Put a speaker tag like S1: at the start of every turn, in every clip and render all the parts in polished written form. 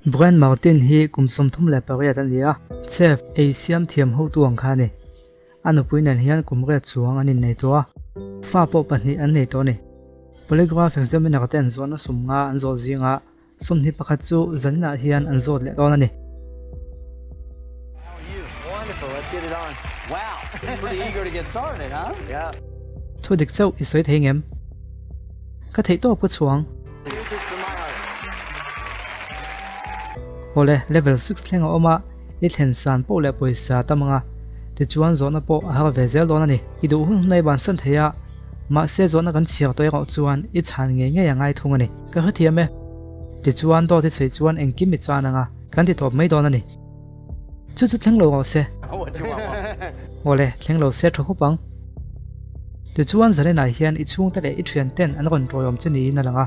S1: Brian Martin hi kumsom thum le pariat ania chef Asian thiam ho tuang kha ni anu puinan hian kumre chuang anin nei to fa po pahni an nei to ni polygraph examiner ten zona sumnga an zo zinga somni pakhat chu zanna hian an zo le don ani
S2: Wonderful, let's get it on. Wow, pretty eager to get started, huh? Yeah.
S1: thu dik chau isoi theingem ka thei to pu chuang
S2: Here's this for my heart.
S1: ole level 6 thlenga oma I thlen san po le poisa tamanga ti chuan zona po ha vezel don ani idu hun nei ban san theya ma se zona kan chiak toy ro chuan I chan nge nge yangai thung ani ka hathiame ti chuan do ti chei chuan engkim mi chananga kan ti top mai don ani chu chu thleng lo se
S2: Oh, what you want?
S1: ole thleng lo se tho pang ti chuan zare na hian I chung ta le I thian ten an ron royom chini na langa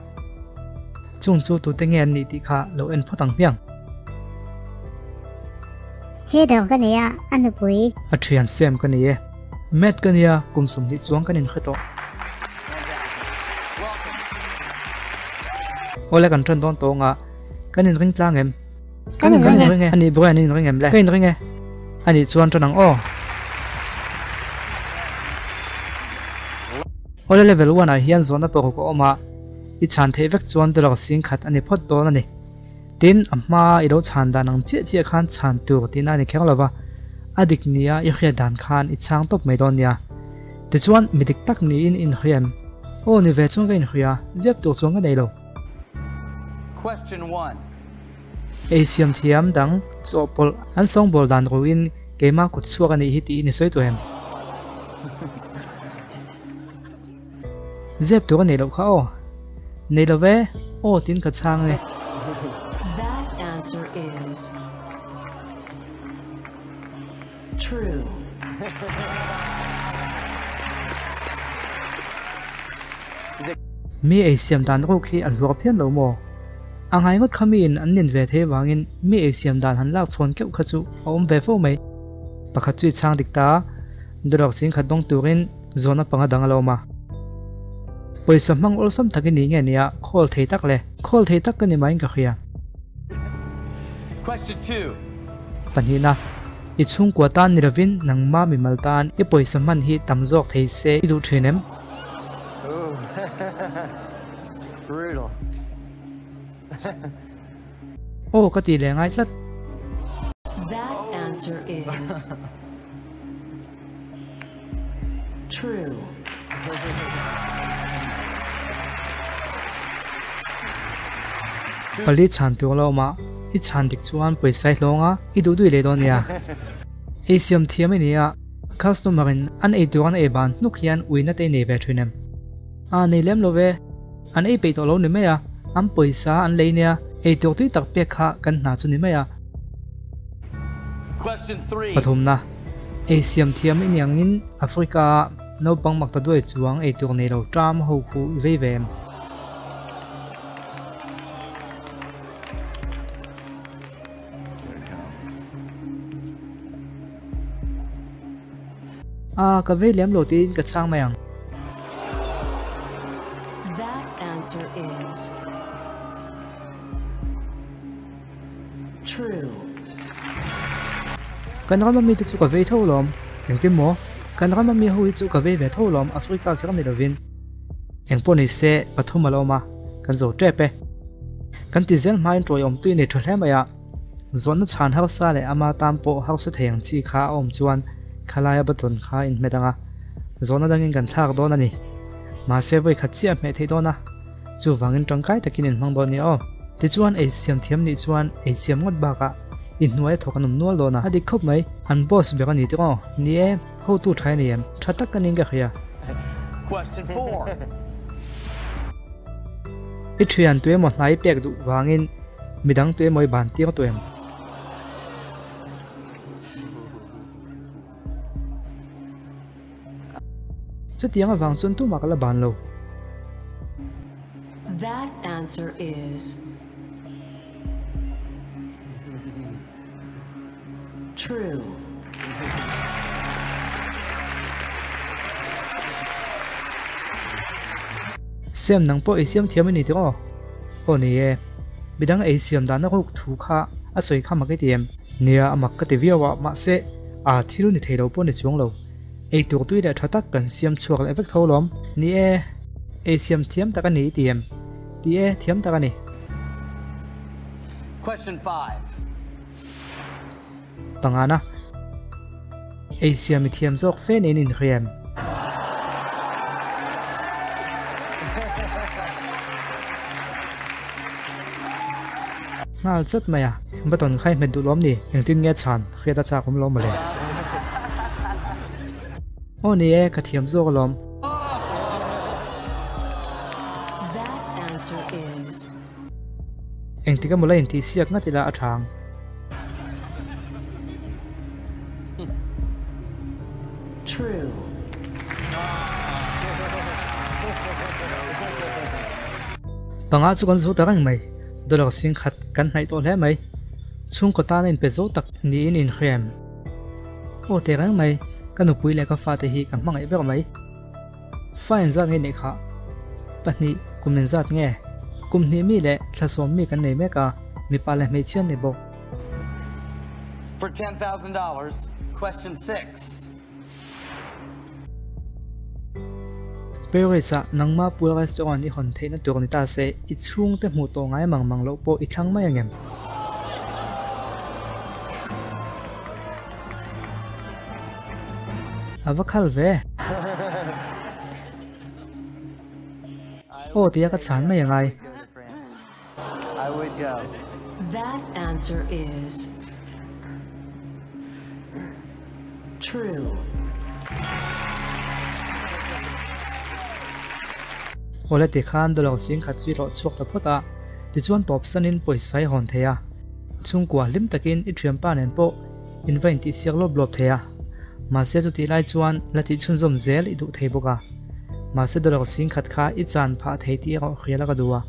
S1: chung chu tu te ngen ni ti kha lo en photang piang
S3: He daw ka niya, ano pui?
S1: a thian sem ka ni e met ka nia kumsum ni chuang kanin khato ole kan tran don to nga kanin ring tlang em kanin ring e ani bro ani ring em le kanin ring e ani chuan tanang o ole level 1 a hian zona po ko oma I chan the vek chuan dor sing khat ani phot don ani tin amma I do chan da nang che che khan chan tu tin ani khenglova adik nia I khia dan khan I chang top mai don nia ti chuan midik tak ni in khiam o ni ve chung ga in khia zep tu chung ga nei lo
S2: Question 1.
S1: Asian thiam dang chopol an song bol dan ruin kema ku chuak ani hi ti ni soi tu hem zep tu ga nei lo kha o nei lo ve o tin ka chang le
S4: That answer is true.
S1: mi Asian dan ro khi an lo phian lo mo angai ngot khami in an nin ve the wangin mi Asian dan han lak chon keu khachu om ve fo mai pakhat chui chang dikta dorok sing khadong turin zona panga dang lo ma poisa mang ol sam thaki ni nge nia khol thei tak ka ni main ka khia
S2: Question 2.
S1: panhina I chung kwa tan ni ravin nang ma mi maltan I poisa man hi tamjok thei se I du thinem
S2: Ooh. Brutal.
S1: o ka ti le ngai tlat
S4: That answer is true.
S1: pali chan tu lo ma I chan dik chuan poisai hlonga I du dui le don nia Asian thiam nia customer in an ei tu an e ban nuk hian uina te nei ve thinem a nei lem lo ve an ei pe to lo ni me ya am poisa an le nia ei tu tui tak pe kha kan na chu ni me ya
S2: Question 3.
S1: pathum na Asian thiam in yang in Africa no pang mak ta doi chuang ei tu nei lo tram ho khu ve vem a ka ve lem lo tin ka chang mayang
S4: That answer is true.
S1: kan ram mi te chu ka ve tho lom eng tim mo kan ram mi ho chu ka ve ve tho lom Africa ka ni rovin eng po ni se pathum aloma kan zo trepe kan ti zel mai troi om tu ni thole maya zon na chan har sa le ama tam po har sa theng chi kha om chuan khalaya baton kha in medanga zona dangin kan thak don ani ma se voi khachi a me thei dona chu wangin tangkai takin in mang don ni o ti chuan ei siam thiam ni chuan ei siam ngot ba ka in nuai thokanum nual dona adi khop mai an boss be ni ti ko ni e ho tu thai ni em thatak kan inga khia
S2: Question 4.
S1: I thian tu mo hnai pek du wangin midang tu moi ban ti to em chu tiang awang chun tu makala ban lo
S4: That answer is true.
S1: sem nang po isiam thiam ni to o ni e bidang ACM dana ko thu kha a soi kha ma ke tiam nia amak ka te viawa ma se a thilu ni theilo po ni chung lo ei tu tu da thatak kan siam chuak le vek tholom ni e ACM thiam ta ka ni tiam ti e thiam ta ka ni
S2: Question 5.
S1: pangana ACM thiam jok fen in riam ngal chat maya baton khai med du lom ni engtin nge chan khria ta cha kum lom male o ni e ka thiam jok lom
S4: That answer is
S1: engti ka mulai inti siak nga tila athang
S4: true.
S1: panga chu kan zo tarang mai dolak sing khat kan nai to hle mai chung ko ta nen pe zo tak ni in khrem o te rang mai kan upui le ka fa te hi kan mang ai ber mai fain za nge ne kha pani kumen zat nge kum ni mi le thlasom mi kan nei me ka mi pa le me chian ne bo
S2: For $10,000, question 6.
S1: Perisa nangma pula restaurant ni hon theina tur ni ta se I chung te mu to ngai mang lo po I thlang mai angem avakhal ve o tia ka chan mai angai
S2: I would go.
S4: That answer is true.
S1: ole ti khan dolok sing khat chui ro chuak ta phota ti chuan top sanin poisai hon theya chung kwa lim takin I thiam pa nen po invite ti siak lo blob theya ma se tu ti lai chuan lati chun zom zel I du thei boka ma se dolok sing khat kha I chan pha thei ti ro khriala ka duwa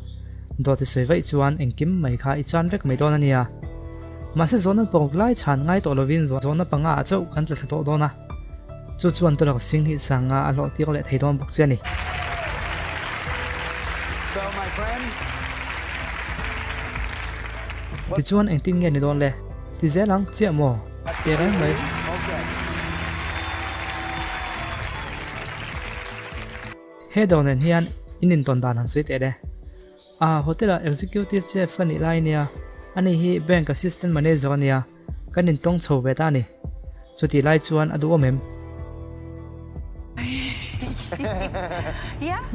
S1: do ti soi vai chuan engkim mai kha I chan vek mai don ania ma se zona pok lai chan ngai to lovin zona panga a chau kan tla to dona chu chuan dolok sing hi sanga a lo ti le thei don bok chani
S2: So, my friend,
S1: ti chuan engtin nge ni don le ti zelang chia mo ti rang mai
S2: okay.
S1: he don en hian inin ton dan han sei te de a hotel executive chef ani lai nia ani hi bank assistant manager ania kanin tong chho ve ta ni chuti lai chuan adu omem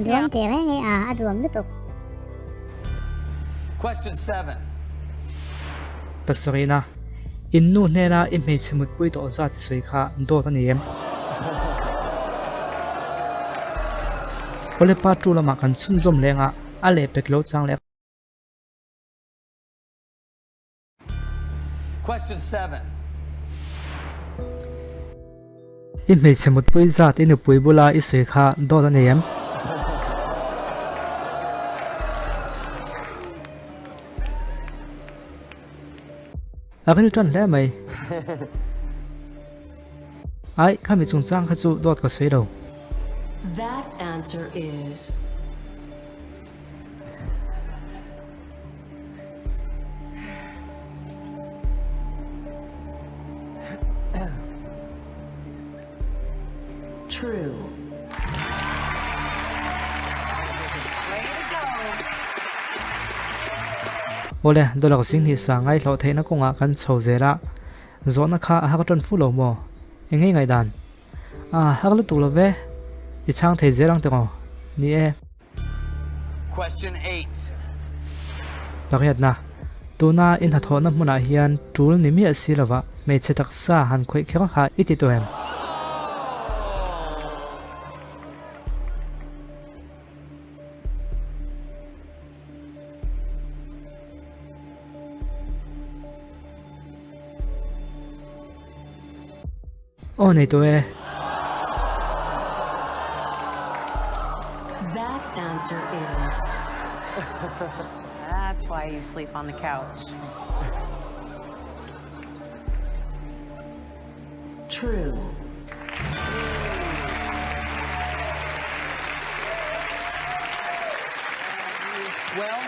S3: duam te re nge a aduam lu tok
S2: Question 7.
S1: pasarina innu nena imei chemut pui to za ti soi kha do ta ni em ole pa tu lama kan chun zom lenga ale peklo chang le
S2: Question 7.
S1: imei chemut pui za ti nu pui bula I soi kha do ta ni em Akin tan le mai ai khami chung chang kha chu dot ka sei do
S4: That answer is true.
S1: ole dolak sing ni sa ngai lo theina konga kan chho zera zona kha a ha ton fu lo mo engei ngai dan a haglu tu lo ve I chang thei zerang te ngo ni e
S2: Question 8.
S1: lakyat na tuna in ha thona muna hian tul ni mi asilawa me chetak sa han khoi kheng kha iti to em o nei to e
S4: That answer is
S5: That's why you sleep on the couch.
S4: true.
S2: Well,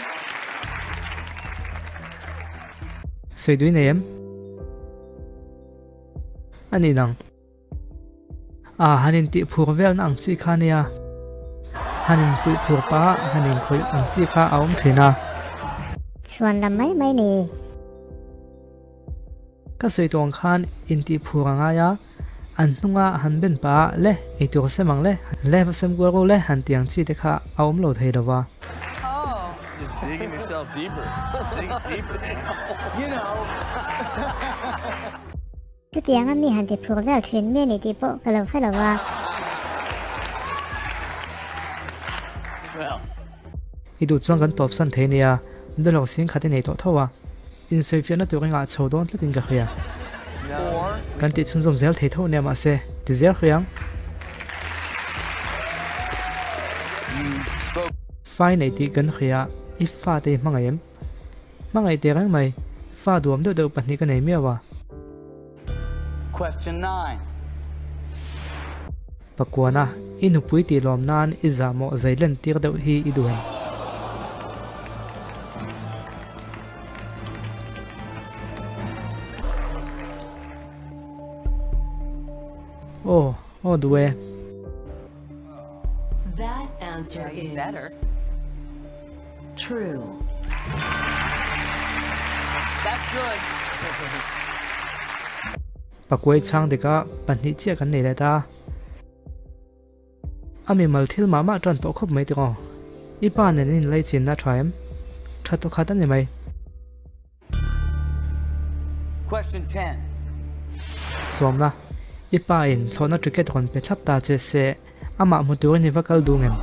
S1: soi dui nei em ani nang hanin ti phur vel na ang chi kha nia hanin fui phur pa hanin khoi ang chi kha aum thina
S3: ส่วนลำไม่นี่
S1: ka soi tong khan in ti phur anga ya an hnunga han ben pa le ei tur semang le sem gol le han tiang chi te kha aum lo thei dawa
S5: Oh.
S2: Just digging yourself deeper. Dig deeper. You know.
S3: จุดเตียงมีหันติพูดว่าเทรนเมียนี่ติโปกะเราแค่ละว่า
S2: Well,
S1: i du chuang kan top san thei nia dolok sing khate nei to thowa in soi fian na turinga chodon tlatin ka khia
S2: or
S1: kan ti chun zom zel thei tho ne ma se ti zel khiang
S2: you spoke.
S1: fai nei ti kan khia i fa te mangai te rang mai fa duam do do pani ka nei mewa
S2: Question 9.
S1: pakwana inu pui ti lom nan izamo zailen tir do hi iduan oh duwe
S4: That answer
S5: Yeah, you
S4: is
S5: better.
S4: true.
S2: That's good.
S1: pakwai chang de ka pani che kan nei la ta ami mal thil ma ma tran to khop mai te ko i pa ne nin lai chin na thaim tha to khatan ne mai
S2: Question 10.
S1: somna i pa in thona cricket kon pe thlap ta che se ama mu tur ni vakal dungem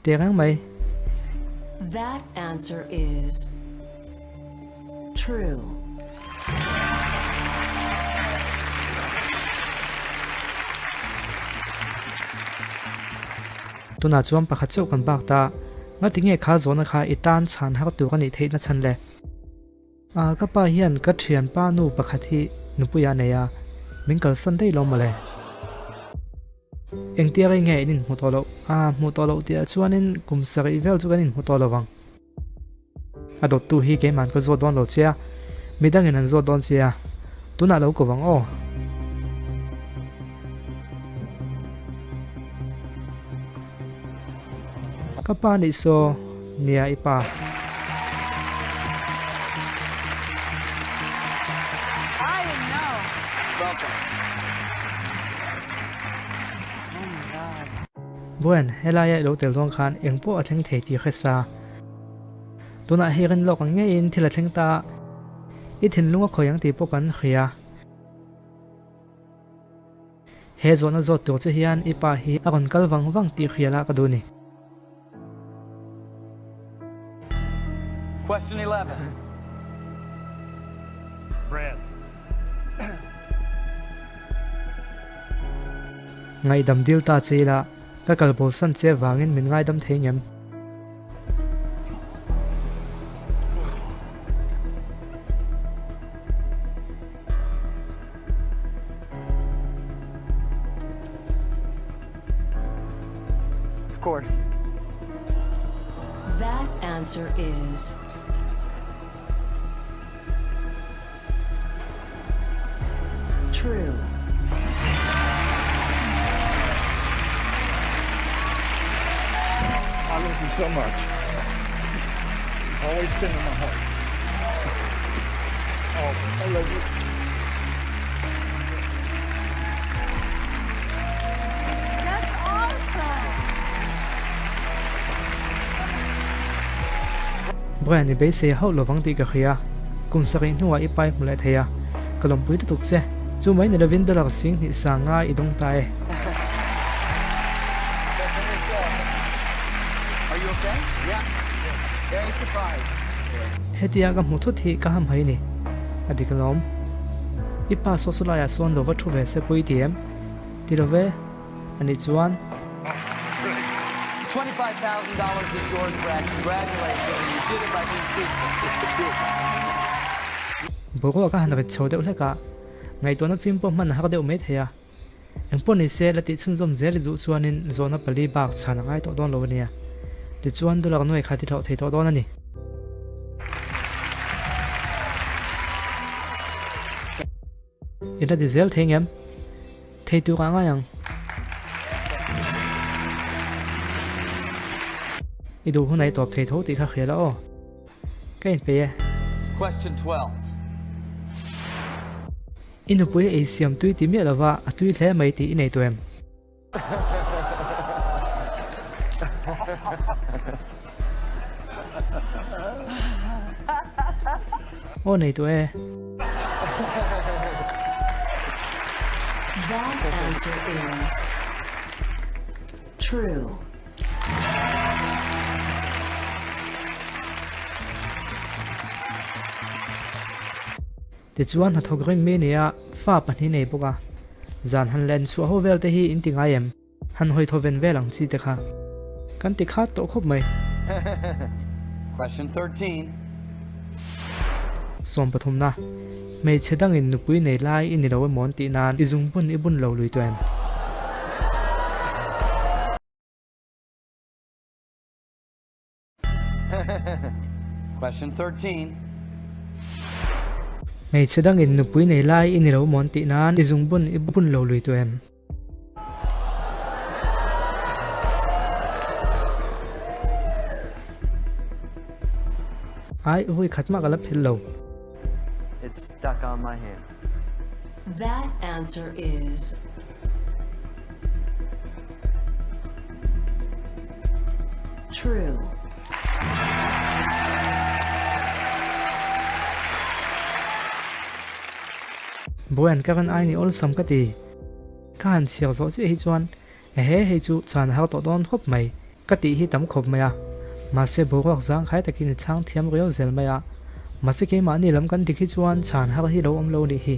S1: terang mai
S4: That answer is true.
S1: tuna chuam pakhat cheu kan bak ta nga tinge kha zona kha itan chan har tu kan i theina chan le ka pa hian ka thian pa nu pakhat hi nupuya neya mingkal san dei lo male engtia rai nge in mutolo tia chuanin kumsari vel chu kan in mutolo wang adot tu hi ke man ko zo don lo chia midang in an zo don chia tuna lo ko wang o kapa ni so nia ipa
S5: I didn't know.
S2: Welcome.
S5: Oh my God.
S1: buen helaya lo tel dong khan engpo atheng thei ti khesa tuna herin lok ang nge in thila theng ta i thin lunga khoyang ti po kan khia he zona zo to che hian ipa hi aron kal wang ti khiala ka du ni
S2: Question 11.
S6: Brad.
S1: ngai dam dil ta chela ka kalbo san che wangin min ngai dam theingem
S2: Of course.
S4: That answer is true.
S6: I love you so much. You've always been in my heart. Oh, I love you.
S5: That's awesome.
S1: Brian ni be se hau lo wang ti ka khia kum sari nuwa i pai mule theya kalom pui tu tuk che chu mai ne vin dollar sing ni sanga i dong tai
S2: Are you okay? Yeah. Very surprised.
S1: hetia ka mu thu thi ka ham hai ni adi kalom ipa so so la ya son lo wa thu ve se pui tiem ti lo ve ani chuan
S2: $25,000 is yours, Brad. Congratulations. You did it by being truthful.
S1: boro ka han ri chho de ule ka ngai to na film po man har de me theya engpo ni se lati chun zom zel du chuanin zona pali bak chana ngai to don lo nia ti chuan du lak noi kha ti tho thei tho don ani ita ti zel theng em thei tu ka nga yang idu hunai top thei tho ti kha khela o kain pe ye
S2: Question 12.
S1: inu pui ei siam tui ti mi lawa atui hle mai ti inei to em o nei to e
S4: That answer is true.
S1: ti chuan ha thok ring me nia fa pani nei boka zan han len chu ho vel te hi in tinga em han hoi tho ven velang chi te kha kan ti kha to khop mai
S2: Question 13.
S1: som pathum na mei chedang in nupui nei lai in lo mon ti nan izung bun ibun lo lui to em
S2: Question 13.
S1: mei chedang in nupui nei lai in lo mon ti nan izung bun ibun lo lui to em ai vui khatma gala phillo
S6: It's stuck on my hand.
S4: That answer is true.
S1: boyan ka kan ai ni ol sam ka ti kan sial zo chi hi chuan e he he chu chan ha to don khop mai ka ti hi tam khop maya ma se borok zang khai takin chang thiam reo zel maya ma se ke ma ni lam kan tikhi chuan chan ha hi lo om lo ni hi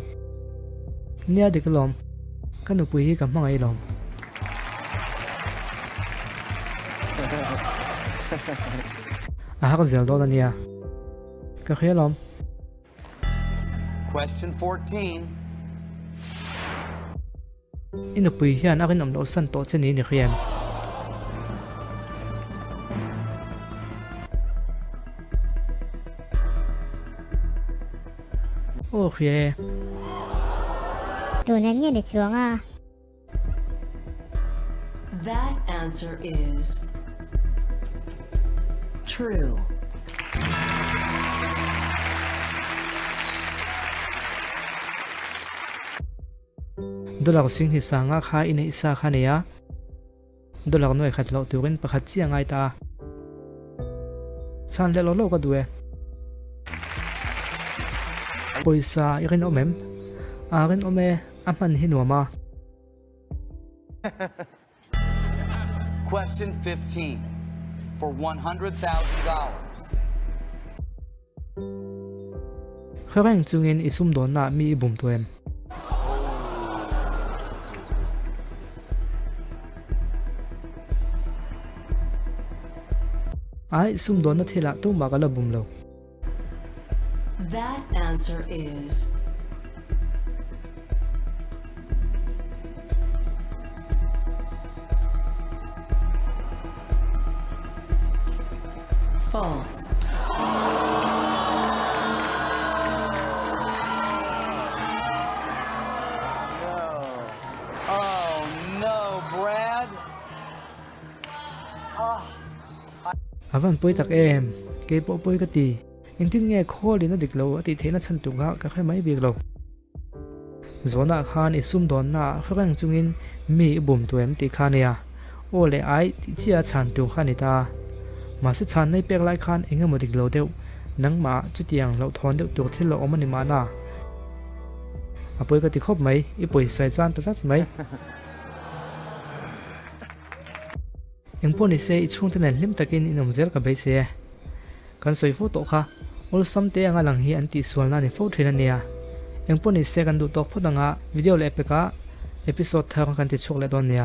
S1: nia diklom kan u pui hi ka mangai lom a ha zel do nia ka khelom
S2: Question 14.
S1: inu pui hian akin am lo san to cheni ni khiam o khie
S3: tu nan nge ni chuanga
S4: That answer is true.
S1: dolak sing hi sanga kha in isa kha neya dolak noi khat lo turin pakhat chi angai ta chan le lo ka duwe poisa irin omem arin ome aman hi nuama
S2: Question 15. For $100,000.
S1: khareng chungin isum don na mi ibum to em ai sum don na thela tu ma gala bum lo
S4: That answer is false.
S2: Oh no, Brad.
S1: avan poi tak em ke po poi ka ti engtin nge kholi na diklo ati thena chan tu ga ka khai mai bik lo zona khan isum don na kharang chungin mi bum tu em ti khania ole ai ti chia chan tu khani ta ma se chan nei pek lai khan enga mo diklo deu nang ma chutiang lo thon deu tur thil lo omani ma na apoi ka ti khop mai i poi sai chan ta tat mai engponi se ichung te nen lim takin inom zel ka be se kan soi pho to kha ol sam te anga lang hi anti sual na ni pho thena nia engponi se kan du tok phodanga video le epeka episode thar kan ti chuk le don nia